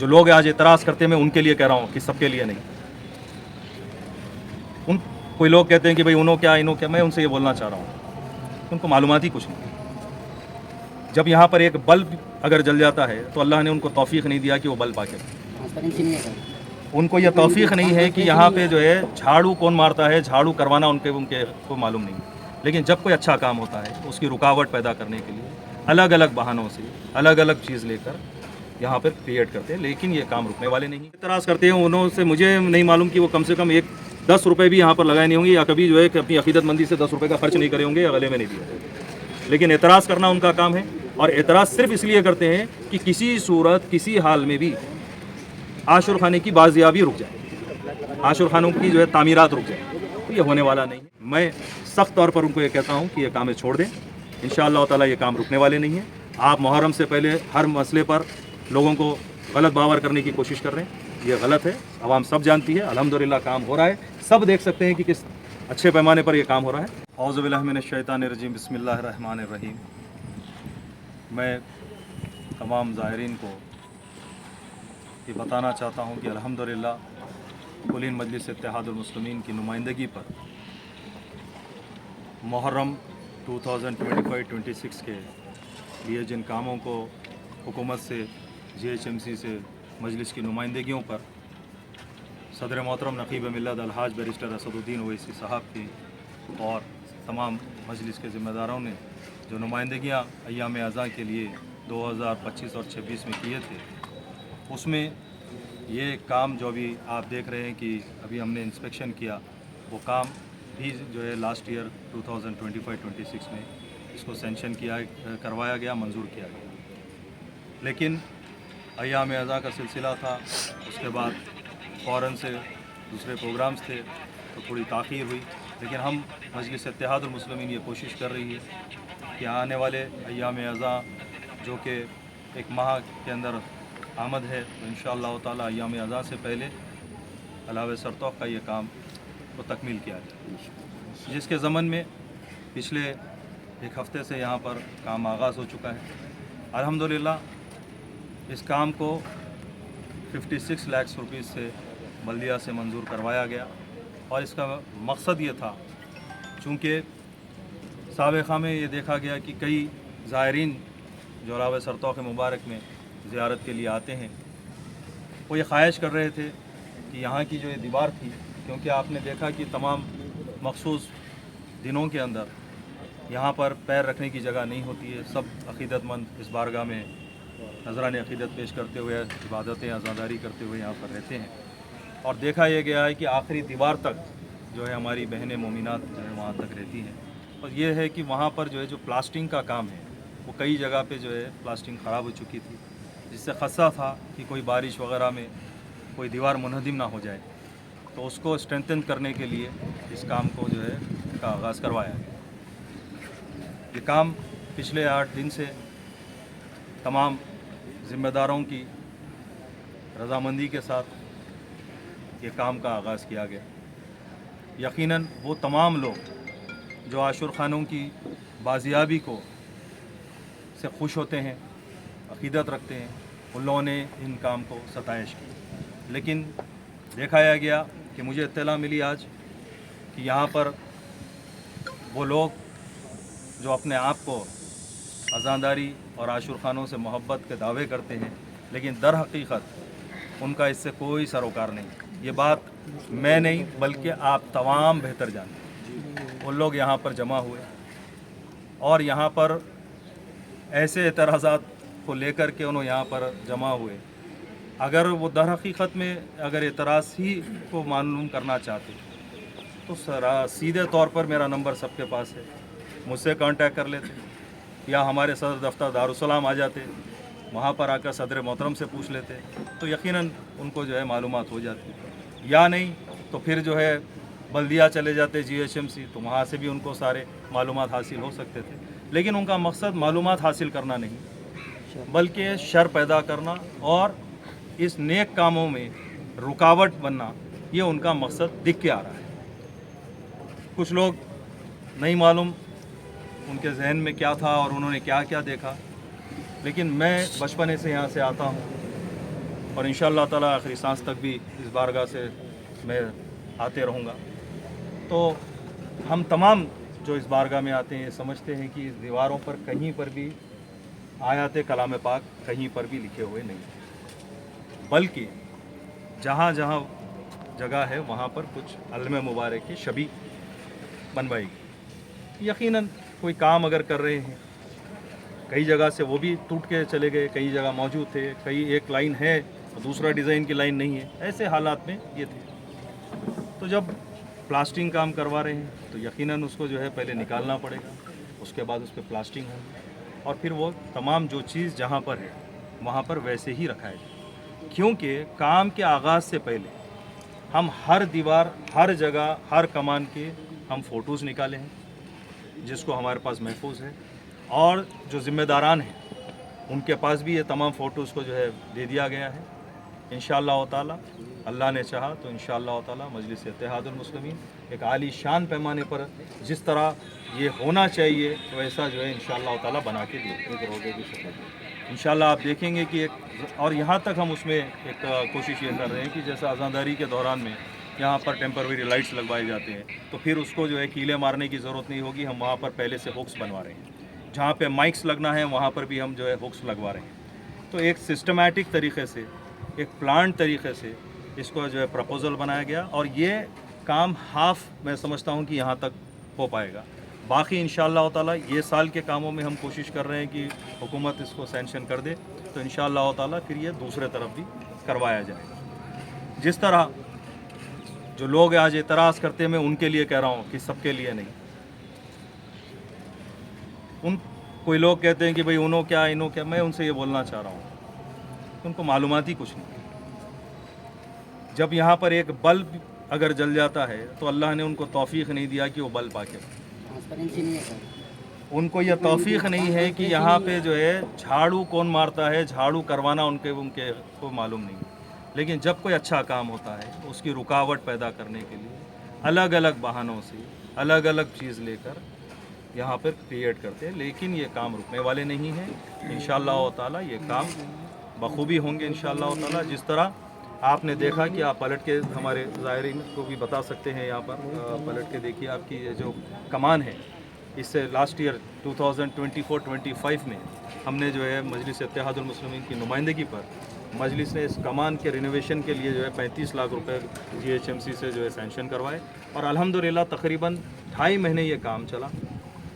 جو لوگ آج اعتراض کرتے ہیں میں ان کے لیے کہہ رہا ہوں کہ سب کے لیے نہیں. کوئی لوگ کہتے ہیں کہ بھئی انہوں کیا انہوں کیا, میں ان سے یہ بولنا چاہ رہا ہوں ان کو معلومات ہی کچھ نہیں. جب یہاں پر ایک بلب اگر جل جاتا ہے تو اللہ نے ان کو توفیق نہیں دیا کہ وہ بلب آ کے, ان کو یہ توفیق نہیں ہے کہ یہاں پہ جو ہے جھاڑو کون مارتا ہے, جھاڑو کروانا ان کے کو معلوم نہیں. لیکن جب کوئی اچھا کام ہوتا ہے اس کی رکاوٹ پیدا کرنے کے لیے الگ الگ بہانوں سے الگ الگ چیز لے کر یہاں پر کریٹ کرتے ہیں, لیکن یہ کام رکنے والے نہیں. اعتراض کرتے ہیں انہوں سے مجھے نہیں معلوم کہ وہ کم سے کم 10 روپے بھی یہاں پر لگائے نہیں ہوں گے, یا کبھی جو ہے کہ اپنی عقیدت مندی سے 10 روپے کا خرچ نہیں کرے ہوں گے, یا گلے میں نہیں دیے. لیکن اعتراض کرنا ان کا کام ہے, اور اعتراض صرف اس لیے کرتے ہیں کہ کسی صورت کسی حال میں بھی عاشور خانے کی بازیابی رک جائے, عاشور خانوں کی جو ہے تعمیرات رک جائے. تو یہ ہونے والا نہیں ہے. میں سخت طور پر ان کو یہ کہتا ہوں کہ یہ کام چھوڑ دیں. انشاءاللہ تعالیٰ یہ کام رکنے والے نہیں ہیں. آپ محرم سے پہلے ہر مسئلے پر لوگوں کو غلط باور کرنے کی کوشش کر رہے ہیں, یہ غلط ہے. عوام سب جانتی ہے, الحمدللہ کام ہو رہا ہے, سب دیکھ سکتے ہیں کہ کس اچھے پیمانے پر یہ کام ہو رہا ہے. اعوذ باللہ من الشیطان الرجیم, بسم اللہ الرحمن الرحیم. میں تمام زائرین کو یہ بتانا چاہتا ہوں کہ الحمدللہ کلین مجلس اتحاد المسلمین کی نمائندگی پر محرم 2025-26 کے لیے جن کاموں کو حکومت سے GHMC سے مجلس کی نمائندگیوں پر صدر محترم نقیب ملت الحاج بیرسٹر اسد الدین اویسی صاحب کی اور تمام مجلس کے ذمہ داروں نے جو نمائندگیاں ایام اذاں کے لیے 2025 اور 26 میں کیے تھے, اس میں یہ کام جو بھی آپ دیکھ رہے ہیں کہ ابھی ہم نے انسپیکشن کیا, وہ کام بھی جو ہے لاسٹ ایئر 2025-26 میں اس کو سینکشن کروایا گیا, منظور کیا گیا. لیکن ایام اذاں کا سلسلہ تھا, اس کے بعد فوراً سے دوسرے پروگرامز تھے تو تھوڑی تاخیر ہوئی. لیکن ہم مجلس اتحاد المسلمین یہ کوشش کر رہی ہے کہ آنے والے ایام اذاں جو کہ ایک ماہ کے اندر آمد ہے, تو انشاءاللہ تعالی ایام اذاں سے پہلے علاوہ سرتوق کا یہ کام کو تکمیل کیا جائے, جس کے ضمن میں پچھلے ایک ہفتے سے یہاں پر کام آغاز ہو چکا ہے. الحمدللہ اس کام کو 56 لاکھ روپیز سے بلدیہ سے منظور کروایا گیا, اور اس کا مقصد یہ تھا چونکہ سابقہ میں یہ دیکھا گیا کہ کئی زائرین جو علاوہ سرتوق مبارک میں زیارت کے لیے آتے ہیں, وہ یہ خواہش کر رہے تھے کہ یہاں کی جو یہ دیوار تھی, کیونکہ آپ نے دیکھا کہ تمام مخصوص دنوں کے اندر یہاں پر پیر رکھنے کی جگہ نہیں ہوتی ہے. سب عقیدت مند اس بارگاہ میں نذران عقیدت پیش کرتے ہوئے عبادتیں عزاداری کرتے ہوئے یہاں پر رہتے ہیں, اور دیکھا یہ گیا ہے کہ آخری دیوار تک جو ہے ہماری بہنیں مومنات جو ہے وہاں تک رہتی ہیں. اور یہ ہے کہ وہاں پر جو ہے جو پلاسٹنگ کا کام ہے وہ کئی جگہ پہ جو ہے پلاسٹنگ خراب ہو چکی تھی, جس سے خدشہ تھا کہ کوئی بارش وغیرہ میں کوئی دیوار منہدم نہ ہو جائے. تو اس کو اسٹرینتھن کرنے کے لیے اس کام کو جو ہے کا آغاز کروایا گیا. یہ کام پچھلے 8 دن سے تمام ذمہ داروں کی رضامندی کے ساتھ یہ کام کا آغاز کیا گیا. یقیناً وہ تمام لوگ جو عاشور خانوں کی بازیابی کو سے خوش ہوتے ہیں, عقیدت رکھتے ہیں, ان لوگوں نے ان کام کو ستائش کی. لیکن دیکھایا گیا کہ مجھے اطلاع ملی آج کہ یہاں پر وہ لوگ جو اپنے آپ کو عزاداری اور عاشور خانوں سے محبت کے دعوے کرتے ہیں, لیکن در حقیقت ان کا اس سے کوئی سروکار نہیں. یہ بات میں نہیں بلکہ آپ تمام بہتر جانتے ہیں. ان لوگ یہاں پر جمع ہوئے اور یہاں پر ایسے اعتراضات کو لے کر کے انہوں یہاں پر جمع ہوئے. اگر وہ در حقیقت میں اگر اعتراض ہی کو معلوم کرنا چاہتے تو سیدھے طور پر میرا نمبر سب کے پاس ہے, مجھ سے کانٹیکٹ کر لیتے, یا ہمارے صدر دفتر دارالسلام آ جاتے, وہاں پر آ کر صدر محترم سے پوچھ لیتے, تو یقیناً ان کو جو ہے معلومات ہو جاتی. یا نہیں تو پھر جو ہے بلدیہ چلے جاتے GHMC, تو وہاں سے بھی ان کو سارے معلومات حاصل ہو سکتے تھے. لیکن ان کا مقصد معلومات حاصل کرنا نہیں بلکہ شر پیدا کرنا اور اس نیک کاموں میں رکاوٹ بننا, یہ ان کا مقصد دکھ کے آ رہا ہے. کچھ لوگ نہیں معلوم ان کے ذہن میں کیا تھا اور انہوں نے کیا کیا دیکھا, لیکن میں بچپنے سے یہاں سے آتا ہوں और इंशाअल्लाह ताला आखिरी सांस तक भी इस बारगाह से मैं आते रहूँगा। तो हम तमाम जो इस बारगाह में आते हैं ये समझते हैं कि इस दीवारों पर कहीं पर भी आयात कलाम पाक कहीं पर भी लिखे हुए नहीं, बल्कि जहाँ जहाँ जगह है वहाँ पर कुछ अलम मुबारक की छवि बनवाई गई। यकीनन कोई काम अगर कर रहे हैं, कई जगह से वो भी टूट के चले गए, कई जगह मौजूद थे, कई एक लाइन है दूसरा डिज़ाइन की लाइन नहीं है, ऐसे हालात में ये थे। तो जब प्लास्टिंग काम करवा रहे हैं तो यकीनन उसको जो है पहले निकालना पड़ेगा, उसके बाद उस पर प्लास्टिंग होगी और फिर वो तमाम जो चीज़ जहाँ पर है वहाँ पर वैसे ही रखा है। क्योंकि काम के आगाज़ से पहले हम हर दीवार, हर जगह, हर कमान के हम फ़ोटोज़ निकाले हैं जिसको हमारे पास महफूज है, और जो ज़िम्मेदारान हैं उनके पास भी ये तमाम फ़ोटोज़ को जो है दे दिया गया है। इंशाअल्लाह ताला अल्लाह ने चाहा तो इंशाअल्लाह ताला मजलिस इत्तेहादुल मुस्लिमीन एक आली शान पैमाने पर जिस तरह ये होना चाहिए वैसा जो है इंशाअल्लाह ताला बना के दिए। इंशाअल्लाह आप देखेंगे कि एक, और यहाँ तक हम उसमें एक कोशिश ये कर रहे हैं कि जैसा अज़ानदारी के दौरान में यहाँ पर टेम्पररी लाइट्स लगवाए जाते हैं तो फिर उसको जो है कीले मारने की ज़रूरत नहीं होगी, हम वहाँ पर पहले से हुक्स बनवा रहे हैं। जहाँ पे माइक्स लगना है वहाँ पर भी हम जो है हुक्स लगवा रहे हैं। तो एक सिस्टमैटिक तरीक़े से, एक प्लान तरीक़े से इसको जो है प्रपोज़ल बनाया गया और ये काम हाफ मैं समझता हूँ कि यहाँ तक हो पाएगा। बाकी इंशाअल्लाह ताला ये साल के कामों में हम कोशिश कर रहे हैं कि हुकूमत इसको सैंक्शन कर दे तो इंशाअल्लाह ताला फिर ये दूसरे तरफ भी करवाया जाएगा। जिस तरह जो लोग आज एतराज़ करते हैं, मैं उनके लिए कह रहा हूँ कि सबके लिए नहीं। कोई लोग कहते हैं कि भाई उन्हों क्या इन्हों क्या, मैं उनसे ये बोलना चाह रहा हूँ उनको मालूमात ही कुछ नहीं। जब यहाँ पर एक बल्ब अगर जल जाता है तो अल्लाह ने उनको तौफीक नहीं दिया कि वो बल्ब आके, उनको यह तौफीक नहीं है कि यहाँ पे जो है झाड़ू कौन मारता है, झाड़ू करवाना उनके को मालूम नहीं। लेकिन जब कोई अच्छा काम होता है उसकी रुकावट पैदा करने के लिए अलग अलग बहानों से अलग अलग चीज़ लेकर यहाँ पर क्रिएट करते हैं, लेकिन ये काम रुकने वाले नहीं हैं। इंशाअल्लाह ताला ये काम बखूबी होंगे इंशाअल्लाह ताला। जिस तरह आपने देखा कि आप पलट के हमारे ज़ायरीन को भी बता सकते हैं, यहाँ पर पलट के देखिए आपकी ये जो कमान है, इससे लास्ट ईयर 2024-25 में हमने जो है मजलिस इत्तेहादुल मुस्लिमीन की नुमाइंदगी पर मजलिस ने इस कमान के रिनोवेशन के लिए जो है 35 लाख रुपए GHMC से जो है सैंक्शन करवाए और अल्हम्दुलिल्लाह तकरीबन 2.5 महीने ये काम चला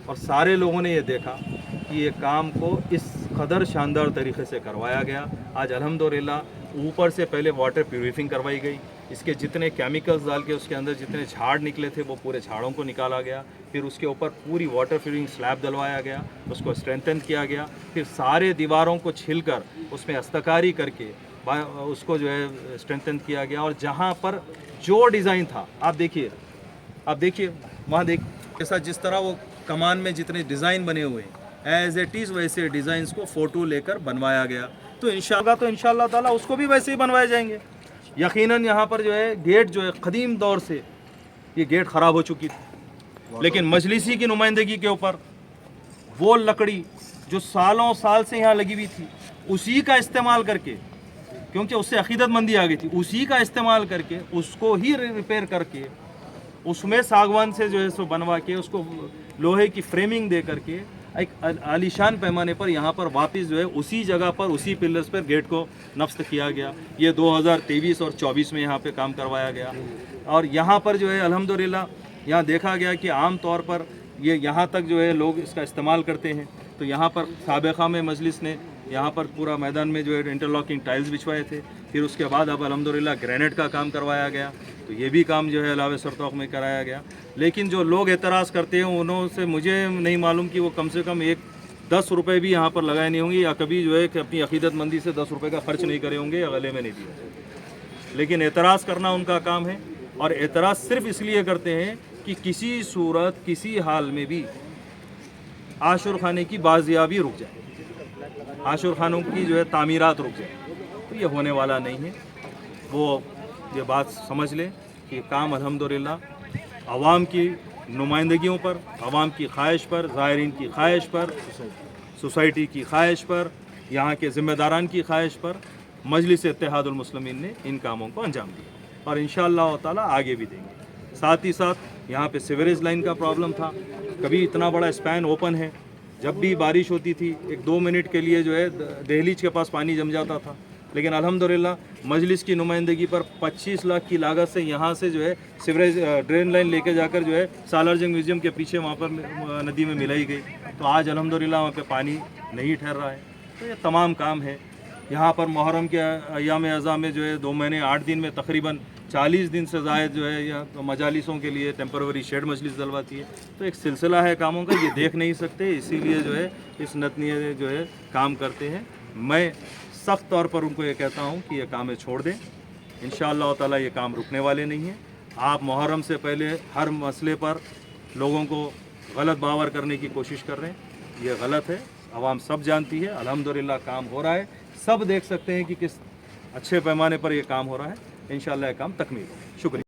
और सारे लोगों ने ये देखा कि ये काम को इस कदर शानदार तरीक़े से करवाया गया। आज अल्हम्दुलिल्लाह ऊपर से पहले वाटर प्यूरिफिंग करवाई गई, इसके जितने केमिकल्स डाल के उसके अंदर जितने झाड़ निकले थे वो पूरे झाड़ों को निकाला गया, फिर उसके ऊपर पूरी वाटर प्यूरिफिंग स्लैब डलवाया गया, उसको स्ट्रेंथन किया गया, फिर सारे दीवारों को छिलकर उसमें दस्तकारी करके उसको जो है स्ट्रेंथन किया गया। और जहाँ पर जो डिज़ाइन था आप देखिए वहाँ जैसा जिस तरह वो कमान में जितने डिज़ाइन बने हुए एज इट इज़ वैसे डिज़ाइंस को फ़ोटो लेकर बनवाया गया। तो इंशाअल्लाह ताला उसको भी वैसे ही बनवाए जाएंगे। यकीनन यहाँ पर जो है गेट जो है क़दीम दौर से ये गेट ख़राब हो चुकी थी, लेकिन मजलिसी की नुमाइंदगी के ऊपर वो लकड़ी जो सालों साल से यहाँ लगी हुई थी उसी का इस्तेमाल करके, क्योंकि उससे अक़ीदतमंदी आ गई थी, उसी का इस्तेमाल करके उसको ही रिपेयर करके उसमें सागवान से जो है सो बनवा के उसको लोहे की फ्रेमिंग दे करके एक आलीशान पैमाने पर यहाँ पर वापस जो है उसी जगह पर उसी पिलर्स पर गेट को नफ्स किया गया। ये 2023 और 24 में यहाँ पे काम करवाया गया और यहाँ पर जो है अल्हम्दुलिल्लाह यहाँ देखा गया कि आम तौर पर ये यहाँ तक जो है लोग इसका इस्तेमाल करते हैं। तो यहाँ पर साबिक़ा में मजलिस ने यहाँ पर पूरा मैदान में जो है इंटरलॉकिंग टाइल्स बिछवाए थे, फिर उसके बाद अब अल्हम्दुलिल्लाह ग्रेनेड का काम करवाया गया, तो ये भी काम जो है अलावे सरतौक़ में कराया गया। लेकिन जो लोग एतराज़ करते हैं उन्हों से मुझे नहीं मालूम कि वो कम से कम 10 रुपये भी यहाँ पर लगाए नहीं होंगे या कभी जो है कि अपनी अक़ीदतमंदी से 10 रुपये का ख़र्च नहीं करे होंगे या गले में नहीं दिए। लेकिन एतराज़ करना उनका काम है और एतराज़ सिर्फ इसलिए करते हैं कि किसी सूरत किसी हाल में भी आशुर खाने की बाजियाबी रुक जाए, आशुर खानों की जो है तामीरात रुक जाए, तो ये होने वाला नहीं है। वो ये बात समझ लें कि काम अल्हम्दुलिल्लाह आवाम की नुमाइंदगियों पर, आवाम की ख्वाहिश पर, ज़ायरीन की ख्वाहिश पर, सोसाइटी की ख्वाहिश पर, यहाँ के ज़िम्मेदारान की ख्वाहिश पर मजलिस इत्तेहादुल मुस्लिमीन ने इन कामों को अंजाम दिया और इंशाअल्लाह ताला आगे भी देंगे। साथ ही साथ यहाँ पे सीवरेज लाइन का प्रॉब्लम था, कभी इतना बड़ा स्पैन ओपन है, जब भी बारिश होती थी 1-2 मिनट के लिए जो है दहलीज के पास पानी जम जाता था, लेकिन अल्हम्दुलिल्लाह मजलिस की नुमाइंदगी पर 25 लाख की लागत से यहाँ से जो है सीवरेज ड्रेन लाइन लेके जाकर जो है सालार जंग म्यूज़ियम के पीछे वहाँ पर नदी में मिलाई गई, तो आज अल्हम्दुलिल्लाह वहाँ पे पानी नहीं ठहर रहा है। तो ये तमाम काम है। यहाँ पर मुहर्रम के अयाम अज़ा में जो है 2 महीने 8 दिन में तकरीबन 40 दिन से ज़ायद जो है या तो मजालिसों के लिए टेम्पररी शेड मजलिस डलवाती है। तो एक सिलसिला है कामों का, ये देख नहीं सकते, इसीलिए जो है इस नतनिये जो है काम करते हैं। मैं सख्त तौर पर उनको ये कहता हूँ कि ये कामें छोड़ दें, इंशाअल्लाह ताला ये काम रुकने वाले नहीं हैं। आप मुहर्रम से पहले हर मसले पर लोगों को गलत बावर करने की कोशिश कर रहे हैं, ये गलत है। आवाम सब जानती है, अल्हम्दुलिल्लाह काम हो रहा है, सब देख सकते हैं कि किस अच्छे पैमाने पर ये काम हो रहा है। इंशाअल्लाह ये काम तकमील होगा। शुक्रिया।